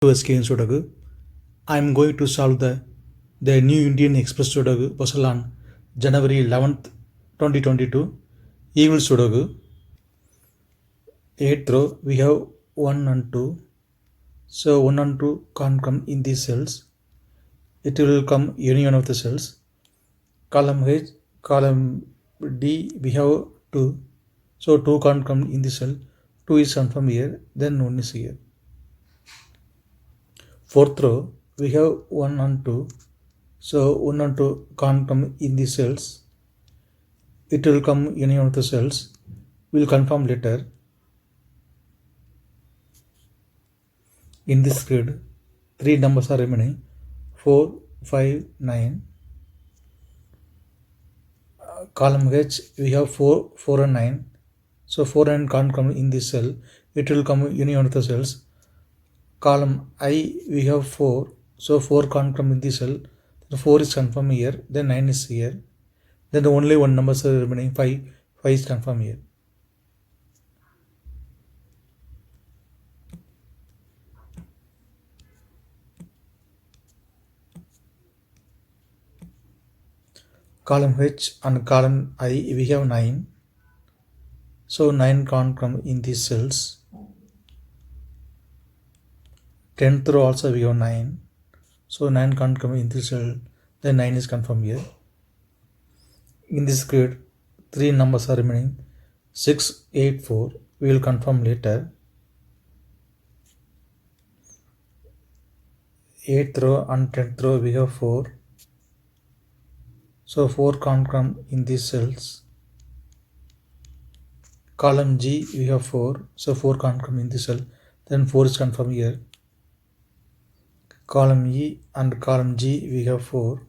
To SkVm Sudoku. I am going to solve the New Indian Express Sudoku puzzle on January 11th, 2022. Evil Sudoku. 8th row, we have 1 and 2. So 1 and 2 can't come in these cells. It will come any one of the cells. Column H, column D, we have 2. So 2 can't come in the cell. 2 is confirmed here, then 1 is here. 4th row, we have 1 and 2. So 1 and 2 can't come in the cells. It will come any one of the cells. We'll confirm later. In this grid, 3 numbers are remaining: 4, 5, 9. Column H, we have 4, 4 and 9. So 4 and can't come in this cell. It will come any one of the cells. Column I, we have 4. So 4 can't come in the cell. The 4 is confirmed here. Then 9 is here. Then only one number is remaining, 5. 5 is confirmed here. Column H and column I, we have 9. So 9 can't come in these cells. 10th row also we have 9. So 9 can't come in this cell. Then 9 is confirmed here. In this grid, 3 numbers are remaining: 6, 8, 4. We will confirm later. 8th row and 10th row we have 4. So 4 can't come in these cells. Column G, we have 4. So 4 can't come in this cell. Then 4 is confirmed here. Column E and column G, we have 4.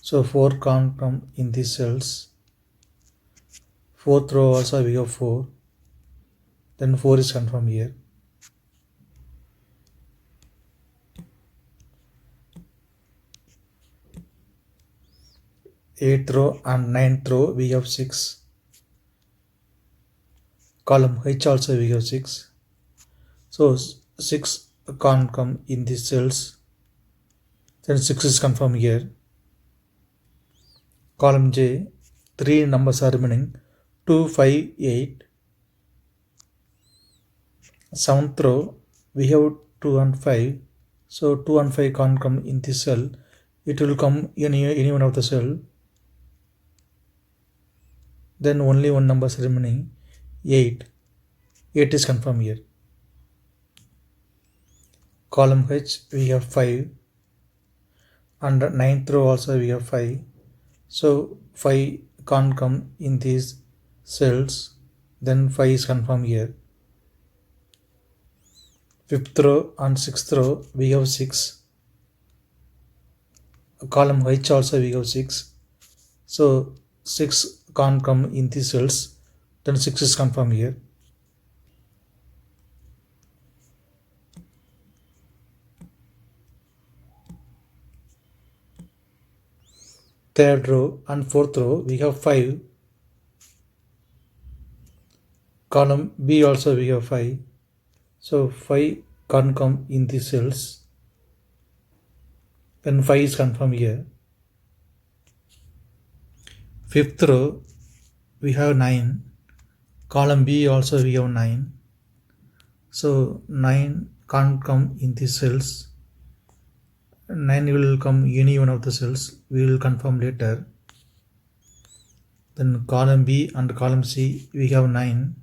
So 4 can't come in these cells. 4th row also we have 4. Then 4 is confirmed here. Eighth row and 9th row we have 6. Column H also we have 6. So 6 can't come in these cells. Then 6 is confirmed here. Column J, 3 numbers are remaining: 2, 5, 8. 7th row, we have 2 and 5. So 2 and 5 can't come in this cell. It will come any one of the cell. Then only one number is remaining: 8. 8 is confirmed here. Column H, we have 5. And 9th row also we have 5. So 5 can't come in these cells. Then 5 is confirmed here. 5th row and 6th row we have 6. Column H also we have 6. So 6 can't come in these cells. Then 6 is confirmed here. Third row and 4th row we have 5. Column B also we have 5. So 5 can't come in these cells. Then 5 is confirmed here. 5th row we have 9. Column B also we have 9. So 9 can't come in these cells. 9 will come any one of the cells. We will confirm later. Then column B and column C we have 9.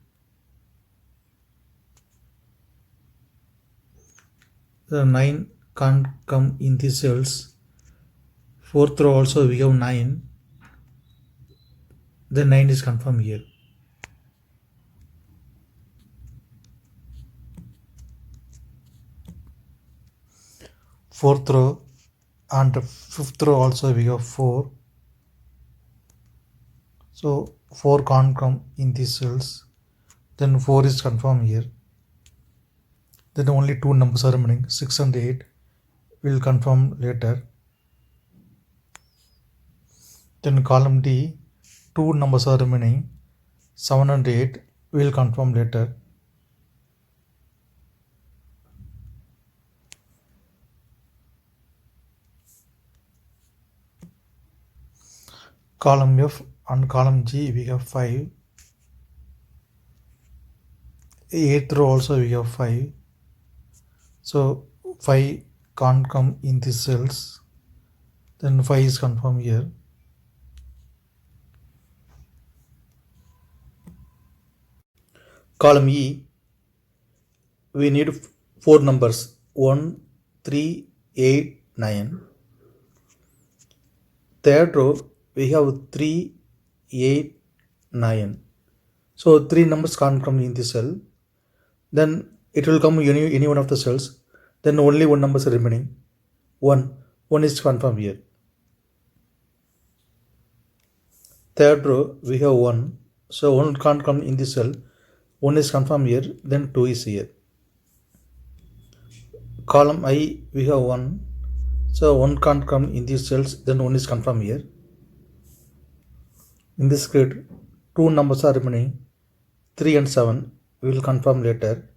The 9 can't come in these cells. 4th row also we have 9. The 9 is confirmed here. Fourth row and 5th row also we have 4. So 4 can't come in these cells. Then 4 is confirmed here. Then only 2 numbers are remaining: 6 and 8. We will confirm later. Then column D, 2 numbers are remaining: 7 and 8. We will confirm later. Column F and column G we have 5. Eighth row also we have 5. So 5 can't come in these cells. Then 5 is confirmed here. Column E, we need 4 numbers 1, 3, 8, 9. Third row we have 3, 8, 9. So 3 numbers can't come in this cell. Then it will come any one of the cells. Then only one number is remaining. 1 is confirmed here. Third row we have 1. So 1 can't come in this cell. 1 is confirmed here. Then 2 is here. Column I we have 1. So 1 can't come in these cells. Then 1 is confirmed here. In this grid 2 numbers are remaining. 3 and 7. We will confirm later.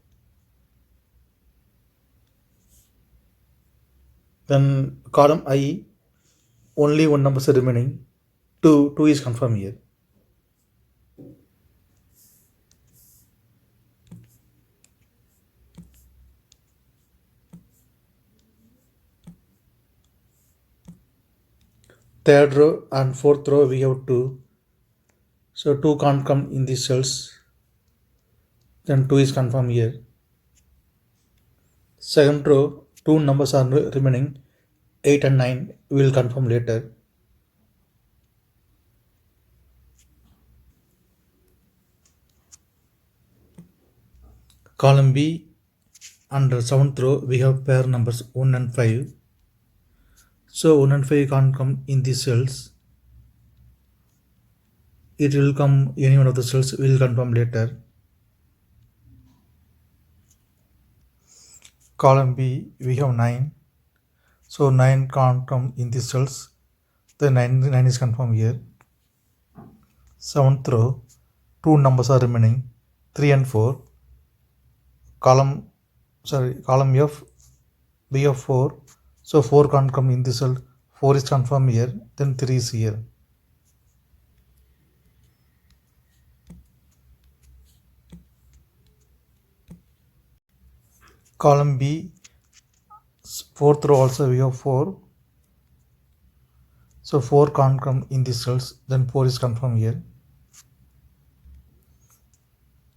Then column I, only one number is remaining. 2 is confirmed here. Third row and fourth row we have 2. So 2 can't come in these cells. Then 2 is confirmed here. Second row 2 numbers are remaining. 8 and 9. We will confirm later. Column B, under 7th row we have pair numbers 1 and 5. So 1 and 5 can't come in these cells. It will come any one of the cells. We will confirm later. Column B we have 9. So 9 can't come in these cells. The 9 is confirmed here. 7th row 2 numbers are remaining. 3 and 4. Column F we have 4. So 4 can't come in this cell. 4 is confirmed here. Then 3 is here. Column B, 4th row also we have 4. So 4 can't come in these cells. Then 4 is confirmed here.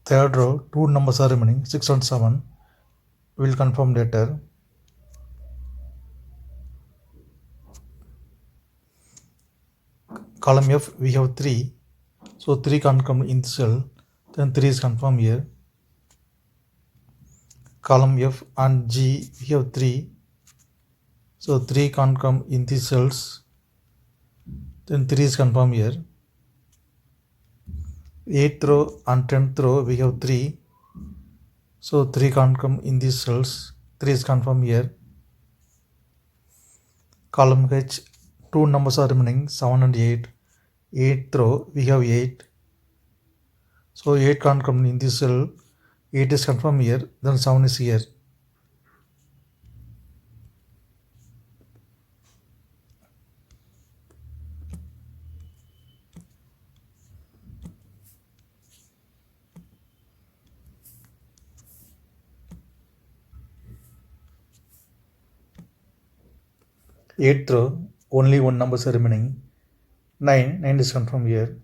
Third row 2 numbers are remaining. 6 and 7. We will confirm later. Column F we have 3. So 3 can't come in the cell. Then 3 is confirmed here. Column F and G we have 3. So 3 can't come in these cells. Then 3 is confirmed here. 8th row and 10th row we have 3. So 3 can't come in these cells. 3 is confirmed here. Column H, 2 numbers are remaining, 7 and 8. 8th row we have 8. So 8 can't come in this cell. 8 is confirmed here. Then 7 is here. Eighth row, only one number is remaining. 9 is confirmed here.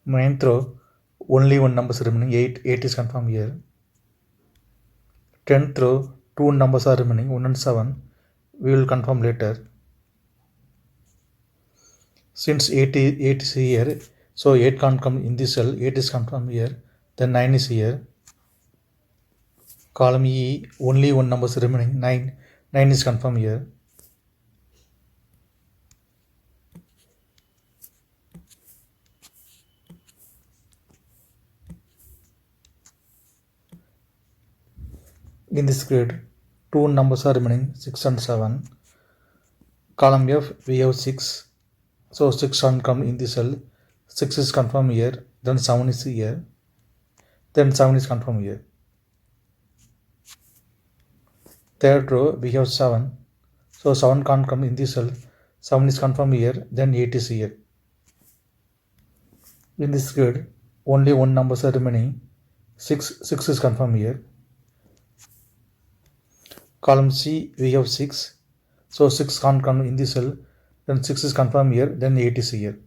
9th row, only one number is remaining. 8 is confirmed here. 10th row, 2 numbers are remaining, 1 and 7. We will confirm later. Since 8 is here, so 8 can't come in this cell. 8 is confirmed here. Then 9 is here. Column E, only one number is remaining. 9 is confirmed here. In this grid, 2 numbers are remaining, 6 and 7. Column F, we have 6. So 6 can't come in this cell. 6 is confirmed here. Then 7 is here. Then 7 is confirmed here. Third row, we have 7. So 7 can't come in this cell. 7 is confirmed here, then 8 is here. In this grid, only one numbers are remaining. 6 is confirmed here. Column C, we have 6. So 6 can't come in this cell. Then 6 is confirmed here, then 8 is here.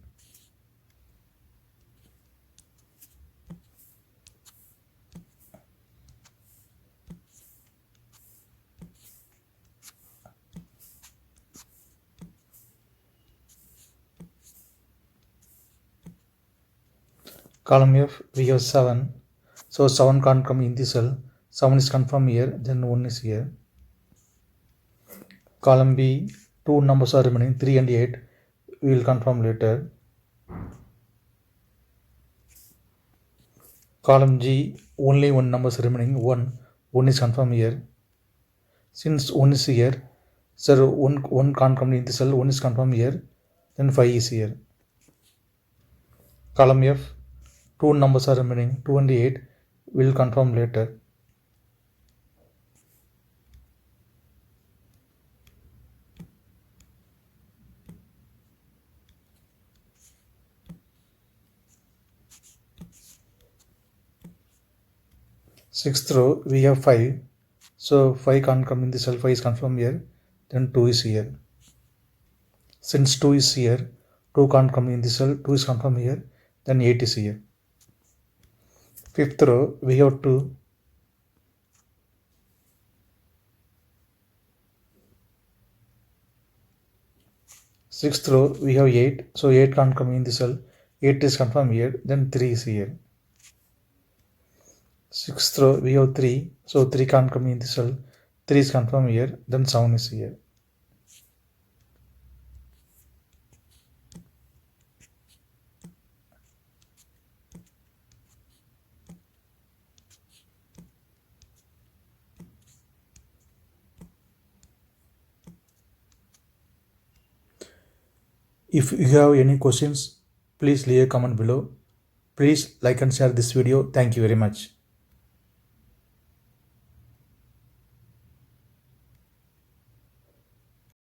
Column F, we have 7. So 7 can't come in this cell. 7 is confirmed here, then 1 is here. Column B, 2 numbers are remaining, 3 and 8. We will confirm later. Column G, only one number is remaining, 1. 1 is confirmed here. Since 1 is here, sir, 1 can't come in this cell, 1 is confirmed here, then 5 is here. Column F, 2 numbers are remaining, 2 and 8. We will confirm later. Sixth row, we have 5. So 5 can't come in the cell, 5 is confirmed here, then 2 is here. Since 2 is here, 2 can't come in the cell, 2 is confirmed here, then 8 is here. Fifth row, we have 2. Sixth row, we have 8. So 8 can't come in the cell, 8 is confirmed here, then 3 is here. Sixth row, we have 3. So 3 can't come in the cell, 3 is confirmed here, then 7 is here. If you have any questions, please leave a comment below. Please like and share this video. Thank you very much.